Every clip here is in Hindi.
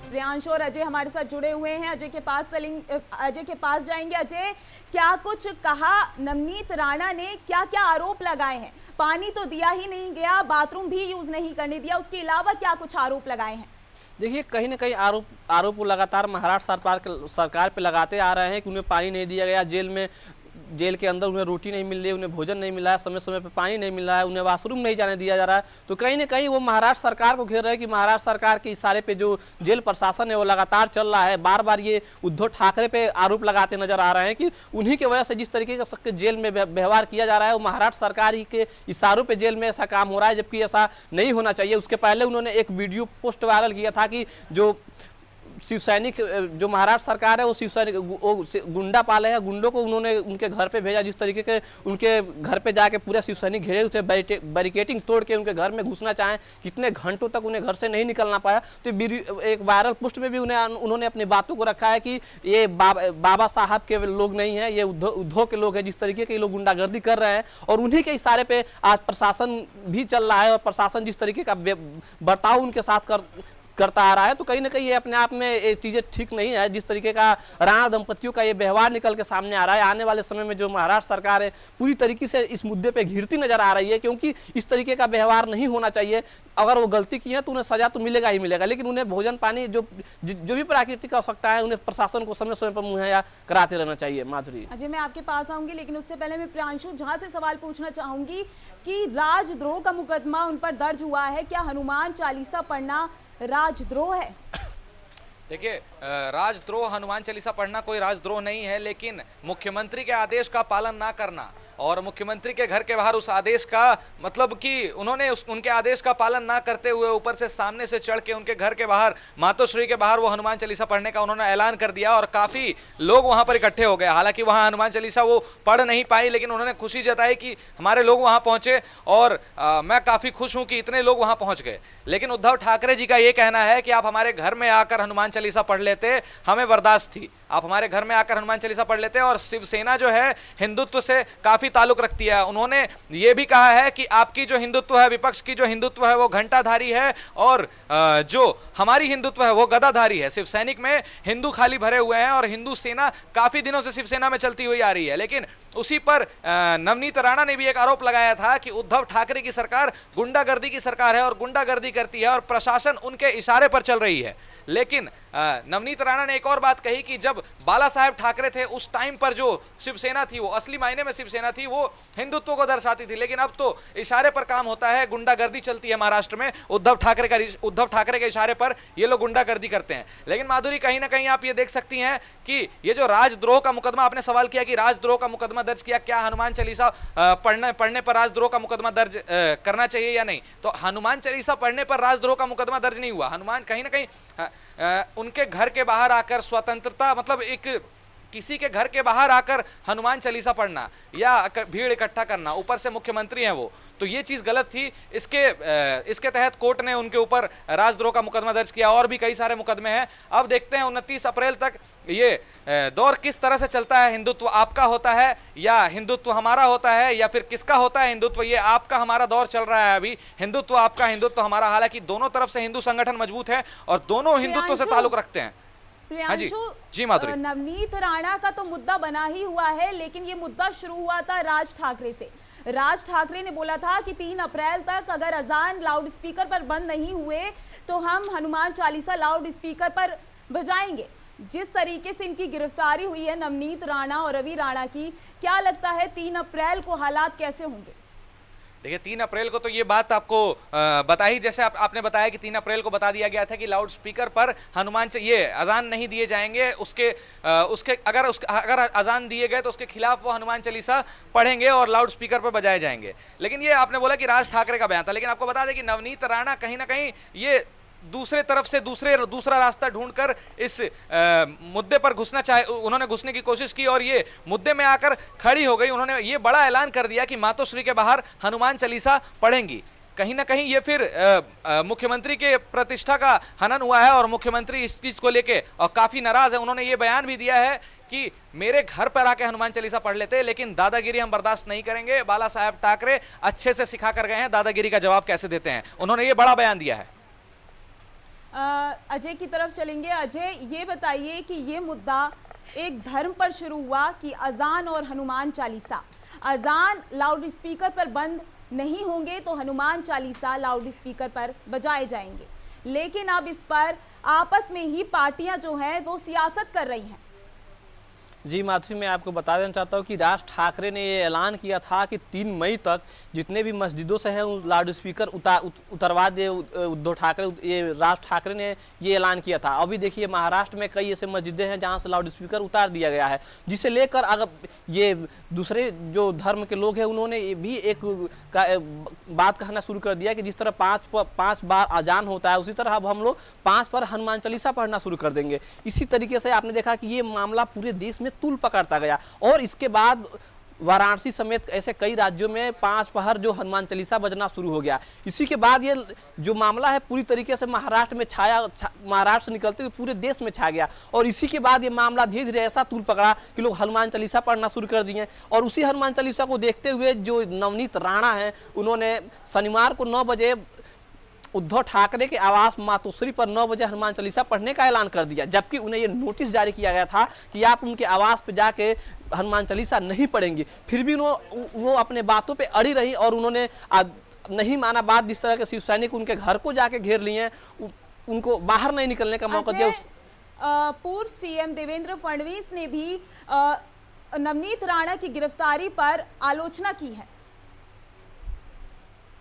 प्रियांशु और अजय हमारे साथ जुड़े हुए हैं। अजय के पास जाएंगे। अजय, क्या कुछ कहा नवनीत राणा ने, क्या क्या आरोप लगाए हैं? पानी तो दिया ही नहीं गया, बाथरूम भी यूज नहीं करने दिया, उसके अलावा क्या कुछ आरोप लगाए हैं? देखिए, कहीं ना कहीं आरोप लगातार महाराष्ट्र सरकार पे लगाते आ रहे हैं कि उन्हें पानी नहीं दिया गया, जेल के अंदर उन्हें रोटी नहीं मिल रही, उन्हें भोजन नहीं मिला है, समय समय पर पानी नहीं मिल रहा है, उन्हें वॉशरूम नहीं जाने दिया जा रहा है। तो कहीं ना कहीं वो महाराष्ट्र सरकार को घेर रहे हैं कि महाराष्ट्र सरकार के इशारे पे जो जेल प्रशासन है वो लगातार चल रहा है। बार बार ये उद्धव ठाकरे पे आरोप लगाते नजर आ रहे हैं कि उन्हीं की वजह से जिस तरीके का जेल में व्यवहार किया जा रहा है वो महाराष्ट्र सरकार ही के इशारों पर जेल में ऐसा काम हो रहा है, जबकि ऐसा नहीं होना चाहिए। उसके पहले उन्होंने एक वीडियो पोस्ट वायरल किया था कि जो शिव सैनिक, जो महाराष्ट्र सरकार है वो शिव सैनिक गुंडा पाले हैं, गुंडों को उन्होंने उनके घर पे भेजा। जिस तरीके के उनके घर पे जाके पूरा शिव सैनिक घेरे उसे बैरिकेटिंग तोड़ के उनके घर में घुसना चाहें, कितने घंटों तक उन्हें घर से नहीं निकलना पाया। तो एक वायरल पोस्ट में भी उन्होंने अपनी बातों को रखा है कि ये बाबा साहब के लोग नहीं है, ये उद्धव के लोग हैं। जिस तरीके के लोग गुंडागर्दी कर रहे हैं और उन्हीं के इशारे पे आज प्रशासन भी चल रहा है और प्रशासन जिस तरीके का बर्ताव उनके साथ करता आ रहा है, तो कहीं ना कहीं ये अपने आप में ये चीज़ें ठीक नहीं है। जिस तरीके का राणा दंपतियों का ये व्यवहार निकल के सामने आ रहा है, आने वाले समय में जो महाराष्ट्र सरकार है पूरी तरीके से इस मुद्दे पे घिरती नजर आ रही है, क्योंकि इस तरीके का व्यवहार नहीं होना चाहिए। अगर वो गलती की है तो उन्हें सजा तो मिलेगा ही मिलेगा, लेकिन उन्हें भोजन पानी जो भी प्राकृतिक आवश्यकता है उन्हें प्रशासन को समय समय पर मुहैया कराते रहना चाहिए। माधुरी, अजय, मैं आपके पास आऊंगी, लेकिन उससे पहले मैं प्रियांशु झा से सवाल पूछना चाहूंगी कि राजद्रोह का मुकदमा उन पर दर्ज हुआ है, क्या हनुमान चालीसा पढ़ना राजद्रोह है? देखिए, राजद्रोह, हनुमान चालीसा पढ़ना कोई राजद्रोह नहीं है, लेकिन मुख्यमंत्री के आदेश का पालन ना करना और मुख्यमंत्री के घर के बाहर उस आदेश का मतलब कि उन्होंने उनके आदेश का पालन ना करते हुए ऊपर से सामने से चढ़ के उनके घर के बाहर, मातोश्री के बाहर वो हनुमान चालीसा पढ़ने का उन्होंने ऐलान कर दिया और काफ़ी लोग वहां पर इकट्ठे हो गए। हालांकि वहां हनुमान चालीसा वो पढ़ नहीं पाई, लेकिन उन्होंने खुशी जताई कि हमारे लोग वहां पहुंचे और मैं काफ़ी खुश हूं कि इतने लोग वहां पहुंच गए। लेकिन उद्धव ठाकरे जी का ये कहना है कि आप हमारे घर में आकर हनुमान चालीसा पढ़ लेते, हमें बर्दाश्त थी, आप हमारे घर में आकर हनुमान चालीसा पढ़ लेते। और शिवसेना जो है हिंदुत्व से काफी ताल्लुक रखती है। उन्होंने ये भी कहा है कि आपकी जो हिंदुत्व है, विपक्ष की जो हिंदुत्व है वो घंटाधारी है और जो हमारी हिंदुत्व है वो गदाधारी है। शिवसैनिक में हिंदू खाली भरे हुए हैं और हिंदू सेना काफी दिनों से शिवसेना में चलती हुई आ रही है। लेकिन उसी पर नवनीत राणा ने भी एक आरोप लगाया था कि उद्धव ठाकरे की सरकार गुंडागर्दी की सरकार है और गुंडागर्दी करती है और प्रशासन उनके इशारे पर चल रही है। लेकिन नवनीत राणा ने एक और बात कही कि जब बाला साहेब ठाकरे थे उस टाइम पर जो शिवसेना थी वो असली मायने में शिवसेना थी, वो हिंदुत्व को दर्शाती थी, लेकिन अब तो इशारे पर काम होता है, गुंडागर्दी चलती है महाराष्ट्र में। उद्धव ठाकरे के इशारे पर ये लोग गुंडागर्दी करते हैं। लेकिन माधुरी, कहीं ना कहीं आप ये देख सकती हैं कि ये जो राजद्रोह का मुकदमा, आपने सवाल किया कि राजद्रोह का मुकदमा दर्ज किया, क्या हनुमान चालीसा पढ़ने पर राजद्रोह का मुकदमा दर्ज करना चाहिए या नहीं? तो हनुमान चालीसा पढ़ने पर राजद्रोह का मुकदमा दर्ज नहीं हुआ। हनुमान कहीं ना कहीं उनके घर के बाहर आकर स्वतंत्रता, मतलब एक किसी के घर के बाहर आकर हनुमान चालीसा पढ़ना या भीड़ इकट्ठा करना, ऊपर से मुख्यमंत्री हैं वो, तो ये चीज़ गलत थी। इसके तहत कोर्ट ने उनके ऊपर राजद्रोह का मुकदमा दर्ज किया। और भी कई सारे मुकदमे हैं। अब देखते हैं 29 अप्रैल तक ये दौर किस तरह से चलता है। हिंदुत्व आपका होता है या हिंदुत्व हमारा होता है, या फिर किसका होता है हिंदुत्व? ये आपका हमारा दौर चल रहा है अभी, हिंदुत्व आपका, हिंदुत्व हमारा। हालांकि दोनों तरफ से हिंदू संगठन मजबूत है और दोनों हिंदुत्व से ताल्लुक रखते हैं। हाँ जी माधुरी, नवनीत राणा का तो मुद्दा बना ही हुआ है, लेकिन ये मुद्दा शुरू हुआ था राज ठाकरे से। राज ठाकरे ने बोला था कि 3 अप्रैल तक अगर अजान लाउड स्पीकर पर बंद नहीं हुए तो हम हनुमान चालीसा लाउड स्पीकर पर बजाएंगे। जिस तरीके से इनकी गिरफ्तारी हुई है नवनीत राणा और रवि राणा की, क्या लगता है 3 अप्रैल को हालात कैसे होंगे? देखिए, 3 अप्रैल को तो ये बात आपको बता ही, जैसे आपने बताया कि 3 अप्रैल को बता दिया गया था कि लाउड स्पीकर पर हनुमान ये अजान नहीं दिए जाएंगे। अगर अजान दिए गए तो उसके खिलाफ वो हनुमान चालीसा पढ़ेंगे और लाउड स्पीकर पर बजाए जाएंगे। लेकिन ये आपने बोला कि राज ठाकरे का बयान था, लेकिन आपको बता दें कि नवनीत राणा कहीं ना कहीं ये दूसरे तरफ से दूसरा रास्ता ढूंढकर इस मुद्दे पर उन्होंने घुसने की कोशिश की और ये मुद्दे में आकर खड़ी हो गई। उन्होंने ये बड़ा ऐलान कर दिया कि मातोश्री के बाहर हनुमान चालीसा पढ़ेंगी। कहीं ना कहीं ये फिर मुख्यमंत्री के प्रतिष्ठा का हनन हुआ है और मुख्यमंत्री इस चीज को लेके और काफी नाराज है। उन्होंने ये बयान भी दिया है कि मेरे घर पर आके हनुमान चालीसा पढ़ लेते, लेकिन दादागिरी हम बर्दाश्त नहीं करेंगे। बाला साहेब ठाकरे अच्छे से सिखा कर गए हैं दादागिरी का जवाब कैसे देते हैं, उन्होंने ये बड़ा बयान दिया है। अजय की तरफ चलेंगे। अजय, ये बताइए कि ये मुद्दा एक धर्म पर शुरू हुआ कि अजान और हनुमान चालीसा, अजान लाउड स्पीकर पर बंद नहीं होंगे तो हनुमान चालीसा लाउड स्पीकर पर बजाए जाएंगे, लेकिन अब इस पर आपस में ही पार्टियां जो हैं वो सियासत कर रही हैं। जी माधुरी, मैं आपको बता देना चाहता हूँ कि राज ठाकरे ने ये ऐलान किया था कि 3 मई तक जितने भी मस्जिदों से हैं लाउड स्पीकर उतरवा दे उद्धव ठाकरे। ये राज ठाकरे ने ये ऐलान किया था। अभी देखिए महाराष्ट्र में कई ऐसे मस्जिदें हैं जहाँ से लाउड स्पीकर उतार दिया गया है, जिसे लेकर अगर ये दूसरे जो धर्म के लोग हैं उन्होंने भी एक बात कहना शुरू कर दिया कि जिस तरह 5 बार अजान होता है, उसी तरह अब हम लोग 5 बार हनुमान चालीसा पढ़ना शुरू कर देंगे। इसी तरीके से आपने देखा कि ये मामला पूरे देश में तूल पकड़ता गया और इसके बाद वाराणसी समेत ऐसे कई राज्यों में 5 पहर जो हनुमान चालीसा बजना शुरू हो गया। इसी के बाद ये जो मामला है पूरी तरीके से महाराष्ट्र में महाराष्ट्र से निकलते हुए पूरे देश में छा गया और इसी के बाद ये मामला धीरे धीरे ऐसा तूल पकड़ा कि लोग हनुमान चालीसा पढ़ना शुरू कर दिए। और उसी हनुमान चालीसा को देखते हुए जो नवनीत राणा है, उन्होंने शनिवार को 9 बजे उद्धव ठाकरे के आवास मातोश्री पर 9 बजे हनुमान चालीसा पढ़ने का ऐलान कर दिया, जबकि उन्हें ये नोटिस जारी किया गया था कि आप उनके आवास पर जाके हनुमान चालीसा नहीं पढ़ेंगी। फिर भी वो अपने बातों पे अड़ी रही और उन्होंने नहीं माना बात। जिस तरह के शिव सैनिक उनके घर को जाके घेर लिए, उनको बाहर नहीं निकलने का मौका दिया। पूर्व सीएम देवेंद्र फडणवीस ने भी नवनीत राणा की गिरफ्तारी पर आलोचना की है।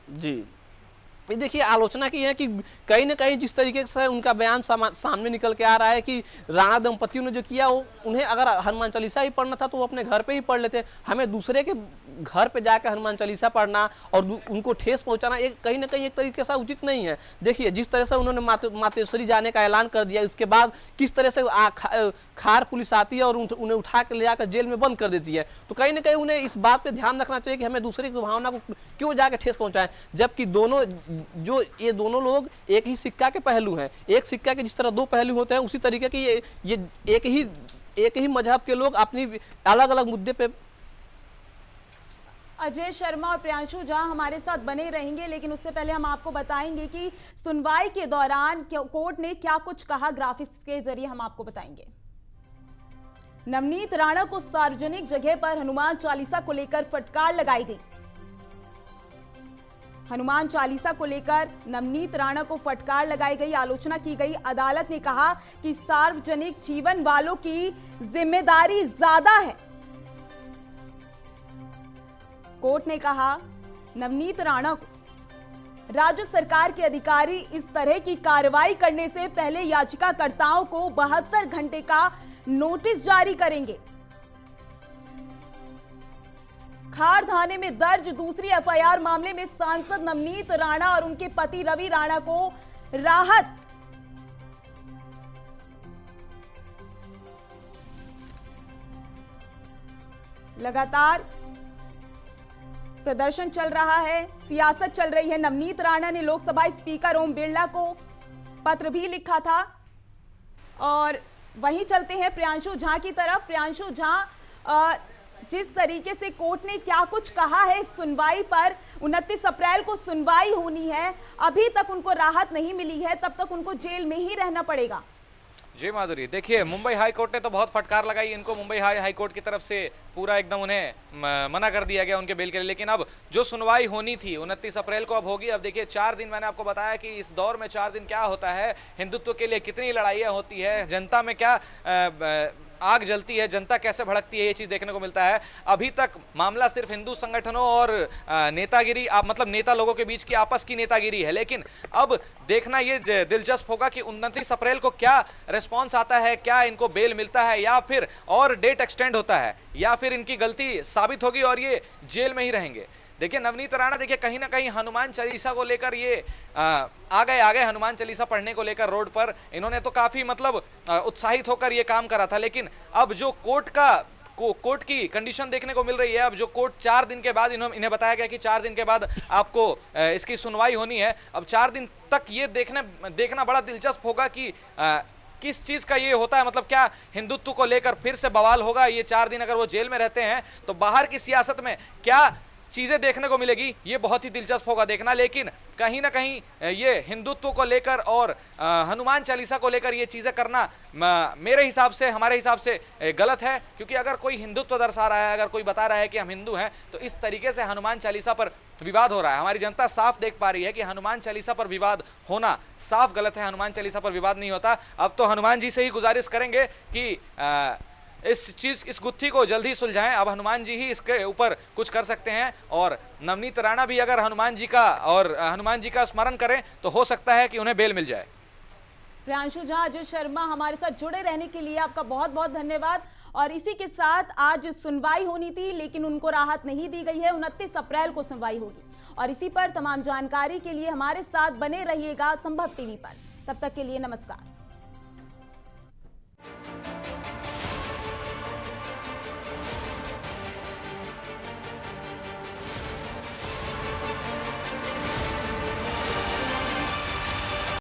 जी देखिए, आलोचना की है कि कहीं ना कहीं जिस तरीके से उनका बयान सामने निकल के आ रहा है कि राणा दंपतियों ने जो किया वो उन्हें अगर हनुमान चालीसा ही पढ़ना था तो वो अपने घर पे ही पढ़ लेते। हमें दूसरे के घर पे जाकर हनुमान चालीसा पढ़ना और उनको ठेस पहुंचाना एक कहीं ना कहीं एक तरीके से उचित नहीं है। देखिए जिस तरह से उन्होंने मातेश्वरी जाने का ऐलान कर दिया, इसके बाद किस तरह से खार पुलिस आती है और उन्हें उठा कर ले जाकर जेल में बंद कर देती है, तो कहीं ना कहीं उन्हें इस बात पर ध्यान रखना चाहिए कि हमें दूसरे की भावना को क्यों जाकर ठेस पहुँचाएं, जबकि ये दोनों लोग एक ही सिक्का के पहलू हैं। एक सिक्का के जिस तरह 2 पहलू होते हैं, उसी तरीके की ये एक ही मजहब के लोग अपनी अलग अलग मुद्दे पे। अजय शर्मा और प्रियांशु झा हमारे साथ बने रहेंगे, लेकिन उससे पहले हम आपको बताएंगे कि सुनवाई के दौरान कोर्ट ने क्या कुछ कहा। ग्राफिक्स के जरिए हम आपको बताएंगे। नवनीत राणा को सार्वजनिक जगह पर हनुमान चालीसा को लेकर फटकार लगाई गई। हनुमान चालीसा को लेकर नवनीत राणा को फटकार लगाई गई, आलोचना की गई। अदालत ने कहा कि सार्वजनिक जीवन वालों की जिम्मेदारी ज्यादा है। कोर्ट ने कहा नवनीत राणा को राज्य सरकार के अधिकारी इस तरह की कार्रवाई करने से पहले याचिकाकर्ताओं को 72 घंटे का नोटिस जारी करेंगे। खार थाने में दर्ज दूसरी एफआईआर मामले में सांसद नवनीत राणा और उनके पति रवि राणा को राहत। लगातार प्रदर्शन चल रहा है, सियासत चल रही है। नवनीत राणा ने लोकसभा स्पीकर ओम बिरला को पत्र भी लिखा था। और वहीं चलते हैं प्रियांशु झा की तरफ। प्रियांशु झा, जिस तरीके से कोर्ट ने क्या कुछ कहा है सुनवाई पर, 29 अप्रैल को सुनवाई होनी है, अभी तक उनको राहत नहीं मिली है, तब तक उनको जेल में ही रहना पड़ेगा। जी माधुरी, देखिए मुंबई हाई कोर्ट ने तो बहुत फटकार लगाई इनको। मुंबई हाई कोर्ट की तरफ से पूरा एकदम उन्हें मना कर दिया गया उनके बेल के लिए। लेकिन अब जो सुनवाई होनी थी 29 अप्रैल को अब होगी। अब देखिए 4 दिन, मैंने आपको बताया कि इस दौर में 4 दिन क्या होता है, हिंदुत्व के लिए कितनी लड़ाइयाँ होती है, जनता में क्या आग जलती है, जनता कैसे भड़कती है, ये चीज़ देखने को मिलता है। अभी तक मामला सिर्फ हिंदू संगठनों और नेतागिरी, मतलब नेता लोगों के बीच की आपस की नेतागिरी है। लेकिन अब देखना ये दिलचस्प होगा कि 29 अप्रैल को क्या रिस्पॉन्स आता है, क्या इनको बेल मिलता है या फिर और डेट एक्सटेंड होता है या फिर इनकी गलती साबित होगी और ये जेल में ही रहेंगे। देखिए नवनीत राणा, देखिए कहीं ना कहीं हनुमान चालीसा को लेकर ये आ गए हनुमान चालीसा पढ़ने को लेकर रोड पर। इन्होंने तो काफी मतलब उत्साहित होकर ये काम करा था। लेकिन अब जो कोर्ट की कंडीशन देखने को मिल रही है, अब जो कोर्ट 4 दिन के बाद इन्हें बताया गया कि 4 दिन के बाद आपको इसकी सुनवाई होनी है। अब 4 दिन तक ये देखना बड़ा दिलचस्प होगा कि किस चीज का ये होता है, मतलब क्या हिंदुत्व को लेकर फिर से बवाल होगा। ये 4 दिन अगर वो जेल में रहते हैं तो बाहर की सियासत में क्या चीजें देखने को मिलेगी, ये बहुत ही दिलचस्प होगा देखना। लेकिन कहीं ना कहीं ये हिंदुत्व को लेकर और हनुमान चालीसा को लेकर ये चीजें करना मेरे हिसाब से, हमारे हिसाब से गलत है। क्योंकि अगर कोई हिंदुत्व दर्शा रहा है, अगर कोई बता रहा है कि हम हिंदू हैं, तो इस तरीके से हनुमान चालीसा पर विवाद हो रहा है। हमारी जनता साफ देख पा रही है कि हनुमान चालीसा पर विवाद होना साफ गलत है। हनुमान चालीसा पर विवाद नहीं होता। अब तो हनुमान जी से ही गुजारिश करेंगे कि इस गुत्थी को जल्दी सुलझाएं। अब हनुमान जी ही इसके ऊपर कुछ कर सकते हैं। और नवनीत राणा भी अगर हनुमान जी का स्मरण करें तो हो सकता है कि उन्हें बेल मिल जाए। प्रियांशु झा, अजय शर्मा, हमारे साथ जुड़े रहने के लिए आपका बहुत बहुत धन्यवाद। और इसी के साथ आज सुनवाई होनी थी, लेकिन उनको राहत नहीं दी गई है। 29 अप्रैल को सुनवाई होगी। और इसी पर तमाम जानकारी के लिए हमारे साथ बने रहिएगा संभव टीवी पर। तब तक के लिए नमस्कार।